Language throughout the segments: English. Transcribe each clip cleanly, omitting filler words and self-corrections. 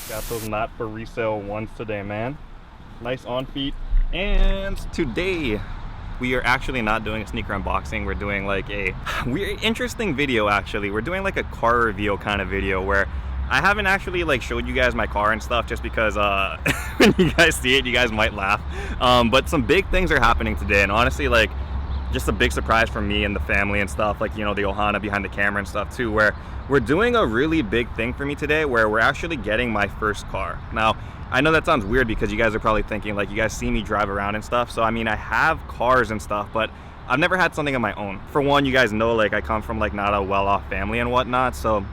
Got those not for resale ones today, man. Nice on feet. And today we are actually not doing a sneaker unboxing. We're doing like a weird, interesting video actually. We're doing like a car reveal kind of video where I haven't actually like showed you guys my car and stuff just because when you guys see it, you guys might laugh. But some big things are happening today, and honestly, like, just a big surprise for me and the family and stuff, like, you know, the Ohana behind the camera and stuff too, where we're doing a really big thing for me today where we're actually getting my first car. Now, I know that sounds weird because you guys are probably thinking, like, you guys see me drive around and stuff. So, I mean, I have cars and stuff, but I've never had something of my own. For one, you guys know, like, I come from, like, not a well-off family and whatnot. So,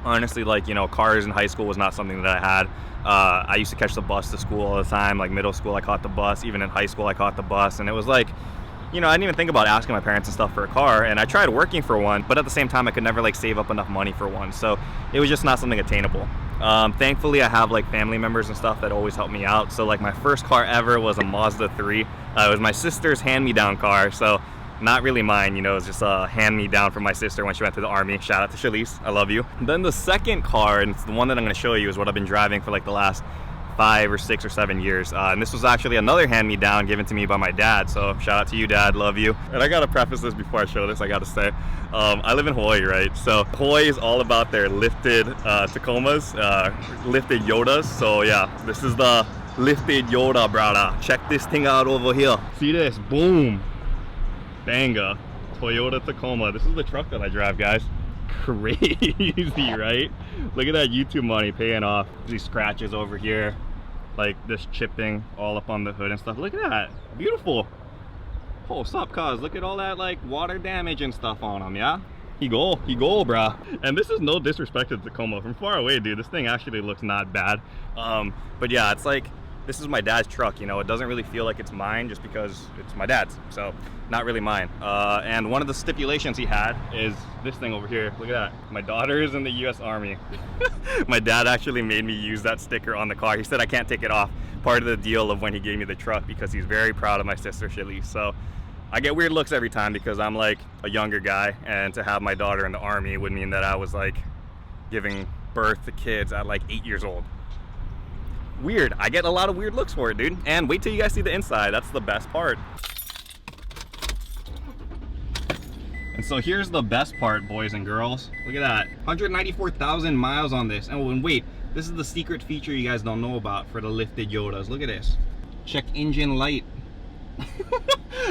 honestly, like, you know, cars in high school was not something that I had. I used to catch the bus to school all the time. Like, middle school, I caught the bus. Even in high school, I caught the bus. And it was like, you know, I didn't even think about asking my parents and stuff for a car, and I tried working for one, but at the same time I could never like save up enough money for one, so it was just not something attainable. Thankfully I have like family members and stuff that always help me out. So like my first car ever was a Mazda 3. It was my sister's hand-me-down car, so not really mine, you know, it's just a hand-me-down from my sister when she went to the army. Shout out to Shalise, I love you. Then the second car, and it's the one that I'm going to show you, is what I've been driving for like the last 5 or 6 or 7 years, and this was actually another hand-me-down given to me by my dad, so shout out to you, Dad, love you. And I gotta preface this before I show this. I gotta say, I live in Hawaii, right? So Hawaii is all about their lifted Tacomas, lifted Yodas. So yeah, this is the lifted Yoda, brother. Check this thing out over here. See this? Boom, banga, Toyota Tacoma. This is the truck that I drive, guys. Crazy, right? Look at that YouTube money paying off. These scratches over here, like this chipping all up on the hood and stuff. Look at that, beautiful. Oh, sup, cuz, look at all that like water damage and stuff on them. Yeah, he go, brah. And this is no disrespect to Tacoma. From far away, dude, this thing actually looks not bad. But yeah, it's like, this is my dad's truck, you know. It doesn't really feel like it's mine just because it's my dad's, so not really mine. And one of the stipulations he had is this thing over here. Look at that. My daughter is in the US Army. My dad actually made me use that sticker on the car. He said I can't take it off. Part of the deal of when he gave me the truck, because he's very proud of my sister Shalise. So I get weird looks every time because I'm like a younger guy, and to have my daughter in the Army would mean that I was like giving birth to kids at like 8 years old. Weird. I get a lot of weird looks for it, dude. And wait till you guys see the inside. That's the best part. And so here's the best part, boys and girls. Look at that. 194,000 miles on this. And wait, this is the secret feature you guys don't know about for the lifted Yodas. Look at this. Check engine light.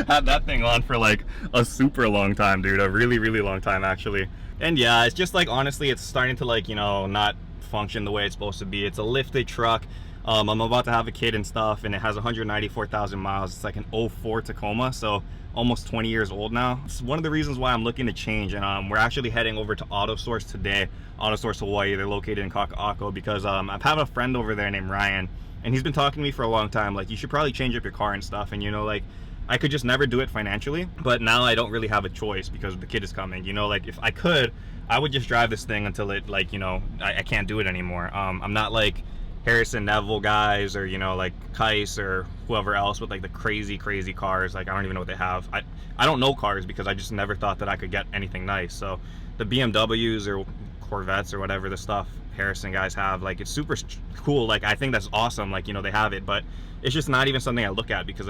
Had that thing on for like a super long time, dude. A really, really long time, actually. And yeah, it's just like, honestly, it's starting to like, you know, not function the way it's supposed to be. It's a lifted truck. I'm about to have a kid and stuff, and it has 194,000 miles. It's like an 04 Tacoma, so almost 20 years old now. It's one of the reasons why I'm looking to change, and we're actually heading over to AutoSource today. AutoSource Hawaii, they're located in Kaka'ako, because I've had a friend over there named Ryan, and he's been talking to me for a long time, like, you should probably change up your car and stuff. And you know, like, I could just never do it financially, but now I don't really have a choice because the kid is coming. You know, like, if I could, I would just drive this thing until it, like, you know, I can't do it anymore. I'm not like Harrison Neville guys, or, you know, like Kais or whoever else with like the crazy cars. Like, I don't even know what they have. I don't know cars because I just never thought that I could get anything nice. So the BMWs or Corvettes or whatever the stuff Harrison guys have, like, it's super cool. Like, I think that's awesome, like, you know, they have it, but it's just not even something I look at because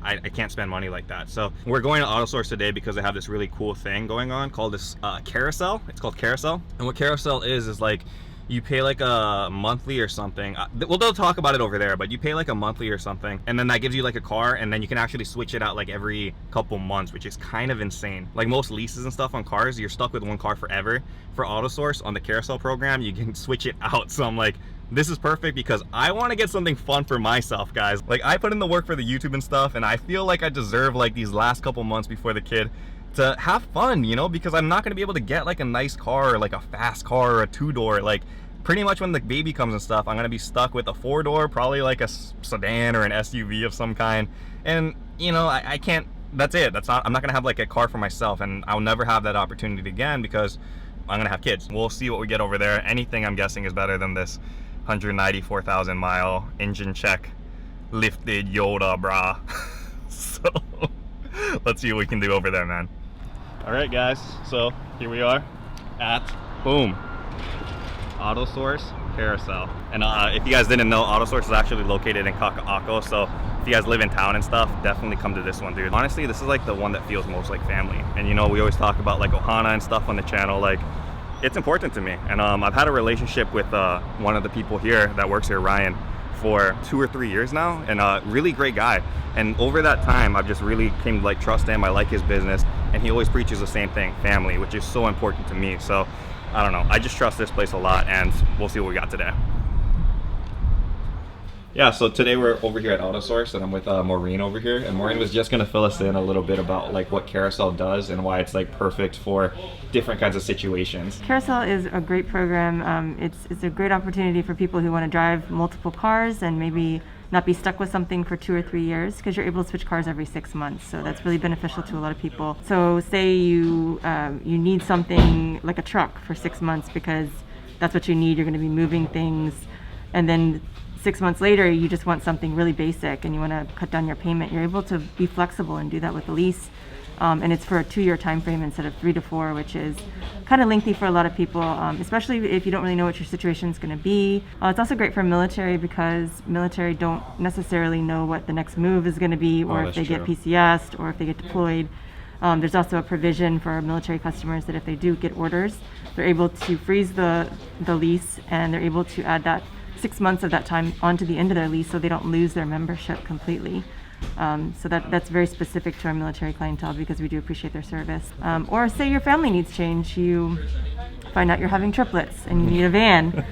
I can't spend money like that. So we're going to AutoSource today because they have this really cool thing going on called this Carousel. It's called Carousel, and what Carousel is like, you pay like a monthly or something. Well, they'll talk about it over there, but you pay like a monthly or something, and then that gives you like a car, and then you can actually switch it out like every couple months, which is kind of insane. Like most leases and stuff on cars, you're stuck with one car forever. For AutoSource on the Carousel program, you can switch it out. So I'm like, this is perfect because I want to get something fun for myself, guys. Like, I put in the work for the YouTube and stuff, and I feel like I deserve like these last couple months before the kid to have fun, you know, because I'm not going to be able to get like a nice car or like a fast car or a 2-door. Like, pretty much when the baby comes and stuff, I'm going to be stuck with a 4-door, probably like a sedan or an SUV of some kind. And, you know, I can't, that's it. I'm not going to have like a car for myself, and I'll never have that opportunity again because I'm going to have kids. We'll see what we get over there. Anything, I'm guessing, is better than this 194,000 mile engine check lifted Yoda, brah. So let's see what we can do over there, man. All right, guys, so here we are at, boom, Auto Source Carousel. And if you guys didn't know, Auto Source is actually located in Kaka'ako, so if you guys live in town and stuff, definitely come to this one, dude. Honestly, this is like the one that feels most like family. And you know, we always talk about like Ohana and stuff on the channel, like it's important to me. And I've had a relationship with one of the people here that works here, Ryan, for 2 or 3 years now, and a really great guy. And over that time, I've just really came to like trust him. I like his business, and he always preaches the same thing, family, which is so important to me. So I don't know, I just trust this place a lot, and we'll see what we got today. Yeah, so today we're over here at Auto Source, and I'm with Maureen over here, and Maureen was just gonna fill us in a little bit about like what Carousel does and why it's like perfect for different kinds of situations. Carousel is a great program. It's a great opportunity for people who want to drive multiple cars and maybe not be stuck with something for 2 or 3 years, because you're able to switch cars every 6 months. So that's really beneficial to a lot of people. So say you need something like a truck for 6 months because that's what you need. You're going to be moving things, and then 6 months later, you just want something really basic and you want to cut down your payment. You're able to be flexible and do that with the lease. And it's for a 2-year time frame instead of 3 to 4, which is kind of lengthy for a lot of people, especially if you don't really know what your situation is going to be. It's also great for military because military don't necessarily know what the next move is going to be, or if they get PCS'd, or if they get deployed. There's also a provision for our military customers that if they do get orders, they're able to freeze the lease, and they're able to add that 6 months of that time onto the end of their lease, so they don't lose their membership completely. So that's very specific to our military clientele because we do appreciate their service. Or say your family needs change, you find out you're having triplets and you need a van.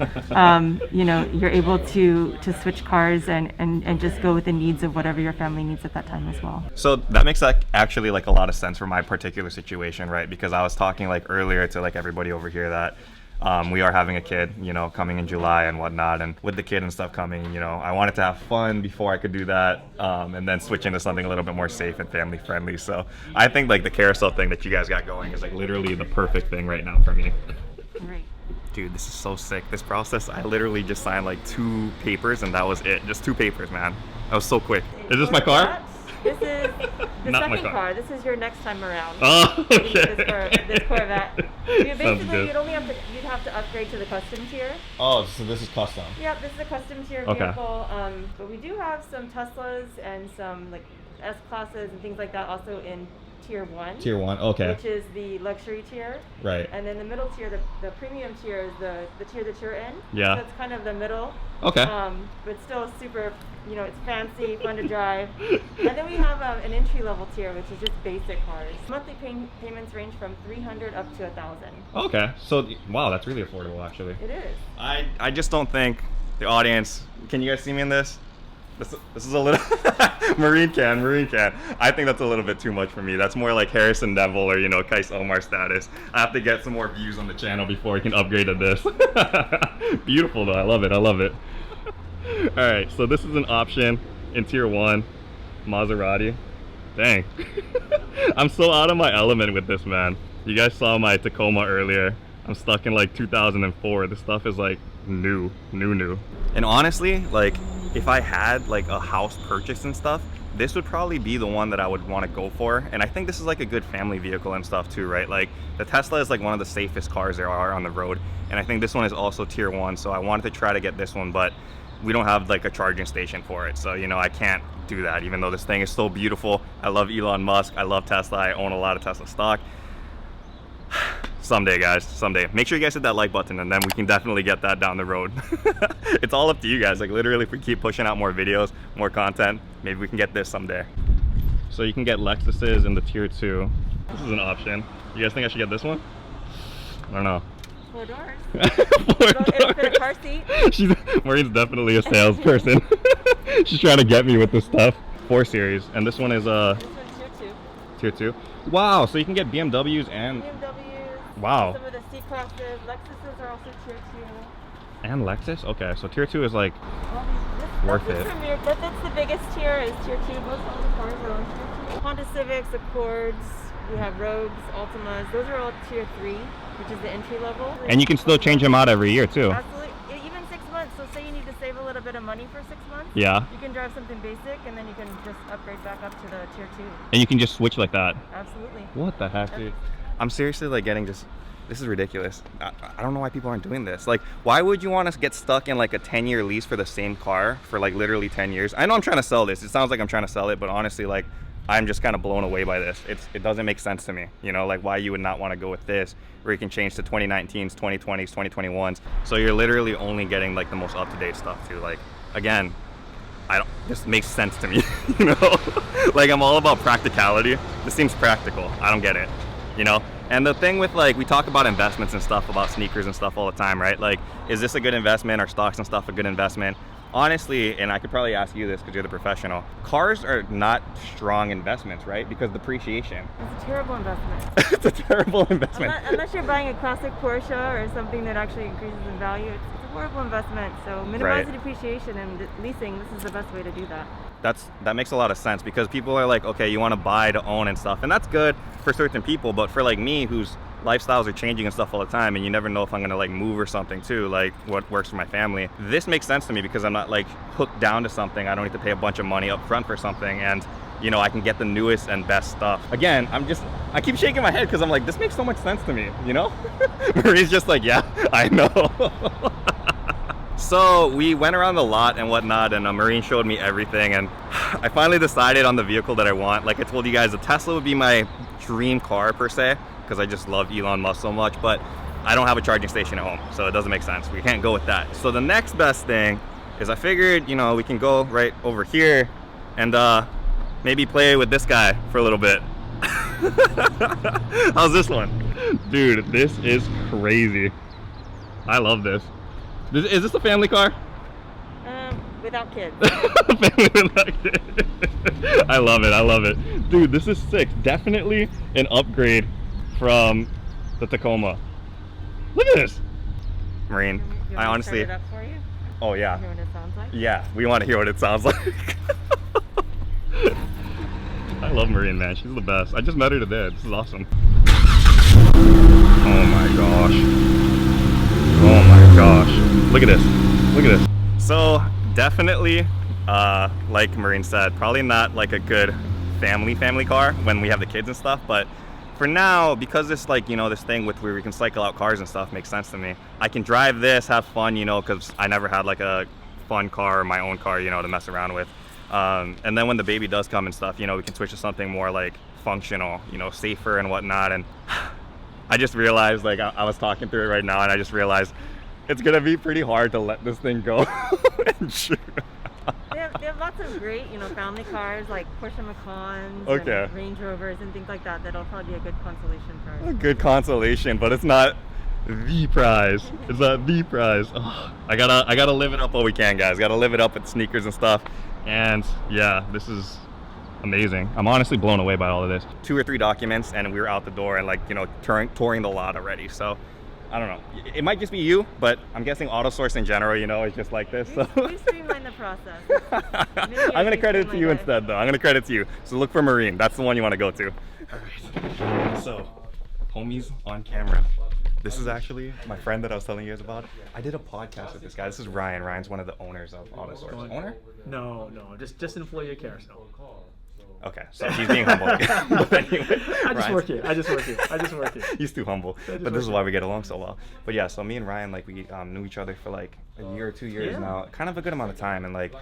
You know, you're able to switch cars and just go with the needs of whatever your family needs at that time as well. So that makes like actually like a lot of sense for my particular situation, right? Because I was talking like earlier to like everybody over here that we are having a kid, you know, coming in July and whatnot, and with the kid and stuff coming, you know, I wanted to have fun before I could do that, and then switch into something a little bit more safe and family friendly. So I think like the Carousel thing that you guys got going is like literally the perfect thing right now for me. Right. Dude, this is so sick. This process, I literally just signed like 2 papers and that was it. Just 2 papers, man. That was so quick. Is this my car? This is the Not my second car. car. This is your next time around. Oh, okay. This Corvette. Basically, good. you'd have to upgrade to the custom tier. Oh, so this is custom. Yep, this is a custom tier vehicle. But we do have some Teslas and some like S classes and things like that also in tier 1. Tier 1, okay. Which is the luxury tier. Right. And then the middle tier, the premium tier is the tier that you're in. Yeah. So it's kind of the middle. Okay. But still super, you know, it's fancy, fun to drive. And then we have an entry-level tier, which is just basic cars. Monthly payments range from $300 up to $1,000. Okay. So, wow, that's really affordable, actually. It is. I just don't think the audience, can you guys see me in this? This is a little Marine can. I think that's a little bit too much for me. That's more like Harrison Devil or, you know, Kais Omar status. I have to get some more views on the channel before we can upgrade to this. Beautiful though, I love it. Alright, so this is an option in tier 1, Maserati. Dang. I'm so out of my element with this, man. You guys saw my Tacoma earlier. I'm stuck in like 2004. This stuff is like new. And honestly, like if I had like a house purchase and stuff, this would probably be the one that I would want to go for. And I think this is like a good family vehicle and stuff too, right? Like the Tesla is like one of the safest cars there are on the road. And I think this one is also tier 1. So I wanted to try to get this one, but we don't have like a charging station for it. So, you know, I can't do that, even though this thing is so beautiful. I love Elon Musk. I love Tesla. I own a lot of Tesla stock. Someday, guys, someday. Make sure you guys hit that like button, and then we can definitely get that down the road. It's all up to you guys. Like literally, if we keep pushing out more videos, more content, maybe we can get this someday. So you can get Lexuses in the tier 2. This is an option. You guys think I should get this one? I don't know. 4 doors. 4 doors. It'll fit a car seat. Maureen's definitely a salesperson. She's trying to get me with this stuff. 4 Series, and this one is This one's tier 2. tier 2. Wow, so you can get BMWs and wow. Some of the C classes, Lexuses are also tier 2. And Lexus? Okay, so tier 2 is like worth it. That's the biggest tier is tier 2. Most all the cars are on tier 2. Honda Civics, Accords, we have Rogues, Altimas. Those are all tier 3, which is the entry level. And you can still change them out every year too. Absolutely. Even 6 months. So say you need to save a little bit of money for 6 months. Yeah. You can drive something basic and then you can just upgrade back up to the tier 2. And you can just switch like that. Absolutely. What the heck, dude? I'm seriously like getting just this is ridiculous. I don't know why people aren't doing this. Like, why would you want to get stuck in like a 10-year lease for the same car for like literally 10 years? I know I'm trying to sell this. It sounds like I'm trying to sell it, but honestly, like, I'm just kind of blown away by this. It doesn't make sense to me, you know, like why you would not want to go with this, where you can change to 2019s, 2020s, 2021s. So you're literally only getting like the most up-to-date stuff too. Like, again, this makes sense to me, you know? Like, I'm all about practicality. This seems practical. I don't get it, you know? And the thing with, like, we talk about investments and stuff, about sneakers and stuff all the time, right? Like, is this a good investment? Are stocks and stuff a good investment? Honestly, and I could probably ask you this because you're the professional, cars are not strong investments, right? Because depreciation. It's a terrible investment. It's a terrible investment. Unless you're buying a classic Porsche or something that actually increases in value, it's a horrible investment. So minimize the depreciation, and leasing, this is the best way to do that. That makes a lot of sense, because people are like, okay, you want to buy to own and stuff, and that's good for certain people, but for like me, whose lifestyles are changing and stuff all the time, and you never know if I'm gonna like move or something too, like what works for my family. This makes sense to me because I'm not like hooked down to something. I don't need to pay a bunch of money up front for something, and you know, I can get the newest and best stuff. Again, I keep shaking my head because I'm like, this makes so much sense to me, you know? Marie's just like, yeah, I know. So we went around the lot and whatnot, and Marine showed me everything, and I finally decided on the vehicle that I want. Like I told you guys, the Tesla would be my dream car per se, because I just love Elon Musk so much, but I don't have a charging station at home, so it doesn't make sense. We can't go with that. So the next best thing is I figured, you know, we can go right over here and maybe play with this guy for a little bit. How's this one? Dude, this is crazy. I love this. Is this a family car? Without kids. Family without kids. I love it. I love it. Dude, this is sick. Definitely an upgrade from the Tacoma. Look at this. Marine, I honestly... Start it up for you? Oh, yeah. Hear what it sounds like? Yeah, we want to hear what it sounds like. I love Marine, man. She's the best. I just met her today. This is awesome. Oh my gosh. Oh my gosh. Look at this. Look at this. So definitely, like Marine said, probably not like a good family car when we have the kids and stuff, but for now, because it's like, you know, this thing with where we can cycle out cars and stuff makes sense to me. I can drive this, have fun, you know, because I never had like a fun car or my own car, you know, to mess around with. And then when the baby does come and stuff, you know, we can switch to something more like functional, you know, safer and whatnot. And I just realized, like, I was talking through it right now, and I just realized it's gonna be pretty hard to let this thing go and shoot. They have lots of great, you know, family cars like Porsche Macans and Range Rovers and things like that. That'll probably be a good consolation for us. A good consolation, but it's not the prize. It's not the prize. Oh, I gotta live it up while we can, guys. Gotta live it up with sneakers and stuff. And yeah, this is amazing. I'm honestly blown away by all of this. 2 or 3 documents, and we were out the door and, like, you know, touring the lot already. So I don't know. It might just be you, but I'm guessing AutoSource in general, you know, is just like this. So we streamline the process. I'm gonna credit it to you instead, though. I'm gonna credit it to you. So look for Marine. That's the one you want to go to. All right. So, homies on camera. This is actually my friend that I was telling you guys about. I did a podcast with this guy. This is Ryan. Ryan's one of the owners of AutoSource. Owner? No, just employee at Carousel. Okay, so he's being humble again. But anyway, I just work here. He's too humble. But this is why we get along so well. But yeah, so me and Ryan, like, we knew each other for like a year or 2 years now, kind of a good amount of time, and like,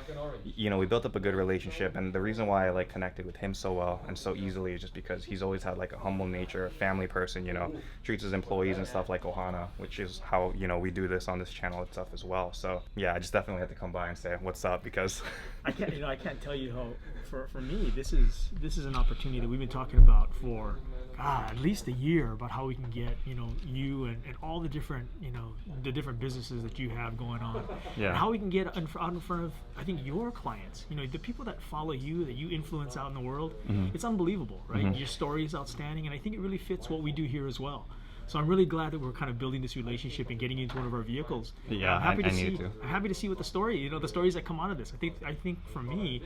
you know, we built up a good relationship. And the reason why I like connected with him so well and so easily is just because he's always had like a humble nature, a family person, you know, treats his employees and stuff like Ohana, which is how, you know, we do this on this channel and stuff as well. So yeah, I just definitely had to come by and say what's up, because I can't tell you how, for me, this is an opportunity that we've been talking about for at least a year, about how we can get, you know, you and all the different, you know, the different businesses that you have going on, and how we can get out in front of, I think, your clients, you know, the people that follow you, that you influence out in the world. It's unbelievable, right? Your story is outstanding, and I think it really fits what we do here as well. So I'm really glad that we're kind of building this relationship and getting into one of our vehicles. Yeah, I'm happy I needed to. I'm happy to see what the stories that come out of this. I think for me,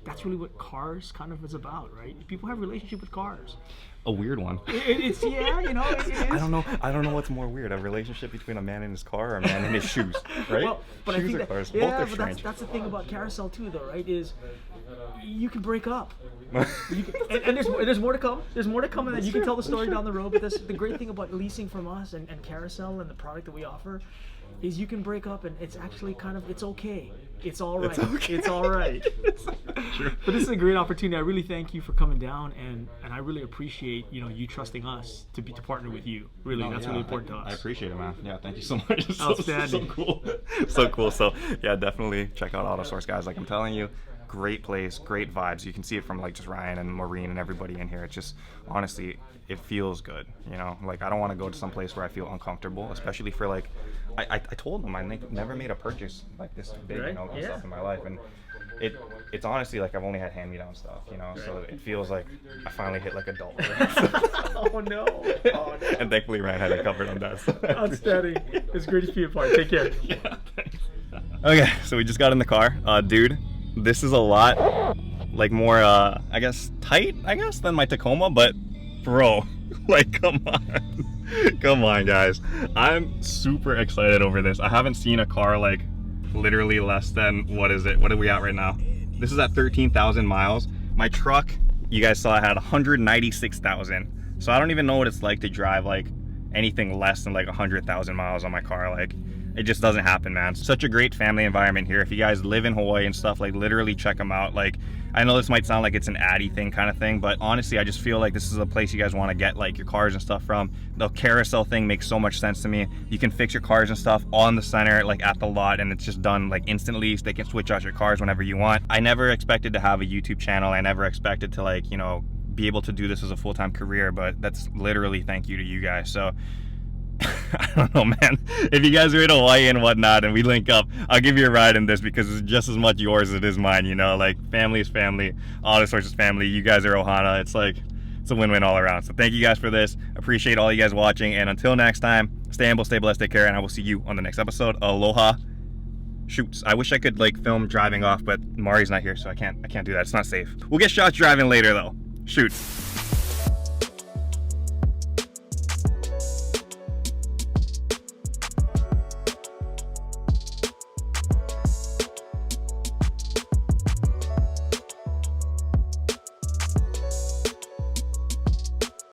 that's really what cars kind of is about, right? People have a relationship with cars. A weird one. It's yeah, you know, it is. I don't know what's more weird, a relationship between a man and his car or a man and his shoes, right? Well, but I shoes think or that, cars, yeah, both are but strange. that's the thing about Carousel too, though, right? Is you can break up. And there's more to come. There's more to come, and you can tell the story down the road. But that's the great thing about leasing from us and Carousel and the product that we offer, is you can break up and it's actually kind of, it's okay. It's all right. It's all right. True. But this is a great opportunity. I really thank you for coming down, and I really appreciate, you know, you trusting us to partner with you. Really, No, that's yeah, really important to us. I appreciate it, man. Yeah, thank you so much. It's Outstanding. So cool. So cool. So yeah, definitely check out AutoSource, guys. Like I'm telling you, great place, great vibes. You can see it from like just Ryan and Maureen and everybody in here. It's just, honestly, it feels good, you know? Like I don't want to go to some place where I feel uncomfortable, especially for like, I told them I never made a purchase like this big, Right? you know, and Yeah. stuff in my life. And it's honestly like I've only had hand-me-down stuff, you know? So it feels like I finally hit like adult. Oh no. Oh no. And thankfully Ryan had it covered on that. So. Outstanding. It's great to be a part. Take care. Yeah, thanks. Okay, so we just got in the car. Dude, this is a lot like more I guess tight, than my Tacoma, but bro, like come on guys. I'm super excited over this. I haven't seen a car like literally less than, what is it? What are we at right now? This is at 13,000 miles. My truck, you guys saw, I had 196,000. So I don't even know what it's like to drive like anything less than like 100,000 miles on my car. Like it just doesn't happen, man. Such a great family environment here. If you guys live in Hawaii and stuff, like literally check them out. Like I know this might sound like it's an Addy thing kind of thing, but honestly, I just feel like this is a place you guys want to get like your cars and stuff from. The Carousel thing makes so much sense to me. You can fix your cars and stuff on the center, like at the lot, and it's just done like instantly. So they can switch out your cars whenever you want. I never expected to have a YouTube channel. I never expected to like, you know, be able to do this as a full-time career, but that's literally thank you to you guys. So I don't know, man. If you guys are in Hawaii and whatnot and we link up, I'll give you a ride in this because it's just as much yours as it is mine, you know? Like, family is family, AutoSource is family, you guys are Ohana. It's like, it's a win-win all around. So thank you guys for this. Appreciate all you guys watching. And until next time, stay humble, stay blessed, take care, and I will see you on the next episode. Aloha. Shoots. I wish I could like film driving off, but Mari's not here, so I can't do that. It's not safe. We'll get shots driving later though. Shoots.